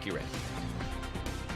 you, Randy.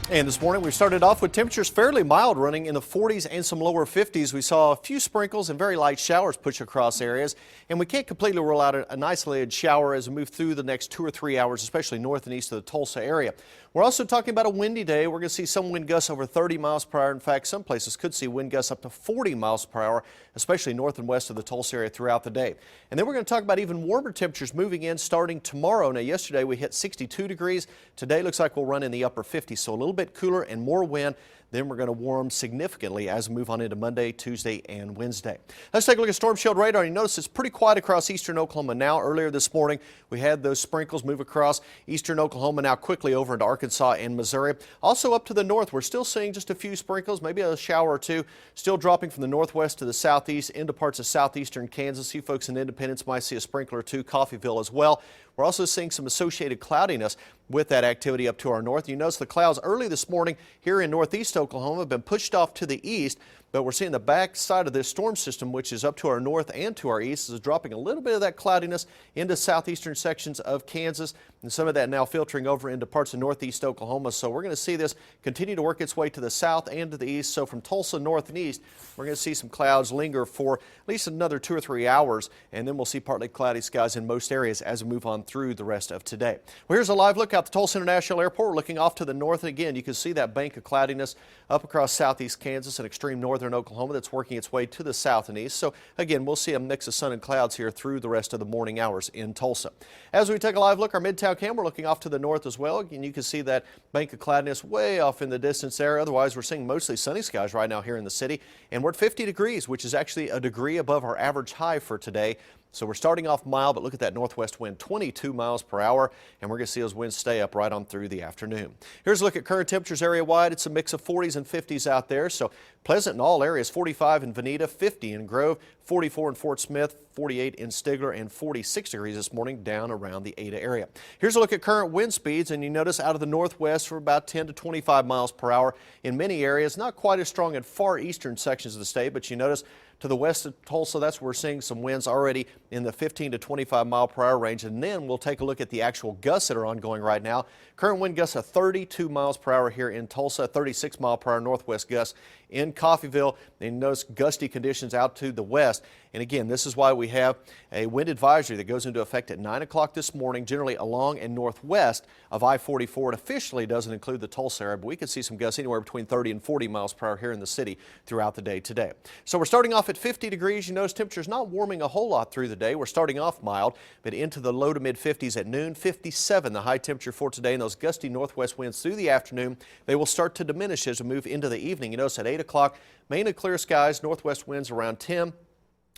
And this morning we started off with temperatures fairly mild, running in the 40s and some lower 50s. We saw a few sprinkles and very light showers push across areas, and we can't completely rule out an isolated shower as we move through the next 2 or 3 hours, especially north and east of the Tulsa area. We're also talking about a windy day. We're going to see some wind gusts over 30 miles per hour. In fact, some places could see wind gusts up to 40 miles per hour, especially north and west of the Tulsa area throughout the day. And then we're going to talk about even warmer temperatures moving in starting tomorrow. Now, yesterday we hit 62 degrees. Today looks like we'll run in the upper 50s, so a little bit cooler and more wind. Then we're going to warm significantly as we move on into Monday, Tuesday, and Wednesday. Let's take a look at storm shield radar. You notice it's pretty quiet across eastern Oklahoma now. Earlier this morning, we had those sprinkles move across eastern Oklahoma, now quickly over into Arkansas and Missouri. Also up to the north, we're still seeing just a few sprinkles, maybe a shower or two, still dropping from the northwest to the southeast into parts of southeastern Kansas. You folks in Independence might see a sprinkle or two, Coffeyville as well. We're also seeing some associated cloudiness with that activity up to our north. You notice the clouds early this morning here in northeast Oklahoma have been pushed off to the east, but we're seeing the back side of this storm system, which is up to our north and to our east, is dropping a little bit of that cloudiness into southeastern sections of Kansas, and some of that now filtering over into parts of northeast Oklahoma. So we're going to see this continue to work its way to the south and to the east. So from Tulsa north and east, we're going to see some clouds linger for at least another 2 or 3 hours, and then we'll see partly cloudy skies in most areas as we move on through the rest of today. Well, here's a live look out the Tulsa International Airport. We're looking off to the north, and again, you can see that bank of cloudiness up across southeast Kansas and extreme northern Oklahoma that's working its way to the south and east. So again, we'll see a mix of sun and clouds here through the rest of the morning hours in Tulsa. As we take a live look, our Midtown cam, we're looking off to the north as well. Again, you can see that bank of cloudiness way off in the distance there. Otherwise, we're seeing mostly sunny skies right now here in the city, and we're at 50 degrees, which is actually a degree above our average high for today. So we're starting off mild, but look at that northwest wind, 22 miles per hour, and we're going to see those winds stay up right on through the afternoon. Here's a look at current temperatures area-wide. It's a mix of 40s and 50s out there, so pleasant in all areas. 45 in Veneta, 50 in Grove, 44 in Fort Smith, 48 in Stigler, and 46 degrees this morning down around the Ada area. Here's a look at current wind speeds, and you notice out of the northwest for about 10 to 25 miles per hour in many areas. Not quite as strong in far eastern sections of the state, but you notice to the west of Tulsa, that's where we're seeing some winds already in the 15 to 25 mile per hour range. And then we'll take a look at the actual gusts that are ongoing right now. Current wind gusts of 32 miles per hour here in Tulsa, 36 mile per hour northwest gusts in Coffeyville. And notice gusty conditions out to the west. And again, this is why we have a wind advisory that goes into effect at 9 o'clock this morning, generally along and northwest of I-44. It officially doesn't include the Tulsa area, but we could see some gusts anywhere between 30 and 40 miles per hour here in the city throughout the day today. So we're starting off at 50 degrees. You notice temperatures not warming a whole lot through the day. We're starting off mild, but into the low to mid 50s at noon. 57 the high temperature for today, and those gusty northwest winds through the afternoon, they will start to diminish as we move into the evening. You notice at 8 o'clock, mainly clear skies, northwest winds around 10.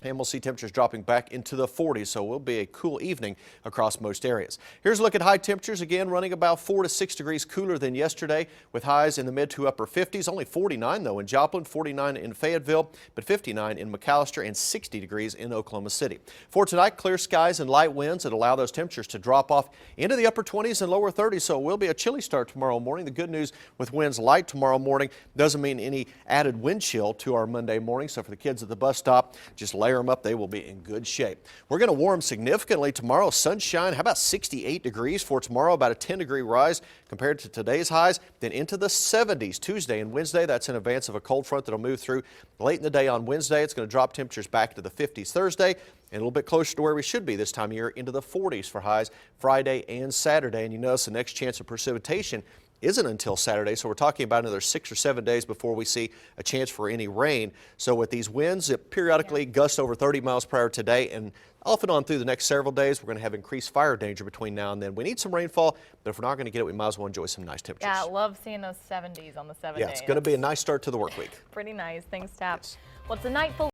And we'll see temperatures dropping back into the 40s, so it will be a cool evening across most areas. Here's a look at high temperatures, again running about 4 to 6 degrees cooler than yesterday, with highs in the mid to upper 50s. Only 49 though in Joplin, 49 in Fayetteville, but 59 in McAllister, and 60 degrees in Oklahoma City. For tonight, clear skies and light winds that allow those temperatures to drop off into the upper 20s and lower 30s, so it will be a chilly start tomorrow morning. The good news with winds light tomorrow morning doesn't mean any added wind chill to our Monday morning, so for the kids at the bus stop, just layer them up. They will be in good shape. We're going to warm significantly tomorrow. Sunshine, how about 68 degrees for tomorrow, about a 10-degree rise compared to today's highs. Then into the 70s Tuesday and Wednesday. That's in advance of a cold front that'll move through late in the day on Wednesday. It's going to drop temperatures back to the 50s Thursday, and a little bit closer to where we should be this time of year, into the 40s for highs Friday and Saturday. And you notice the next chance of precipitation isn't until Saturday, so we're talking about another 6 or 7 days before we see a chance for any rain. So with these winds that periodically gust over 30 miles per hour today and off and on through the next several days, we're going to have increased fire danger between now and then. We need some rainfall, but if we're not going to get it, we might as well enjoy some nice temperatures. Yeah, I love seeing those 70s on the 7 days. Yeah, it's going to be a nice start to the work week. Pretty nice. Thanks, Tap. Yes. Well, it's a night full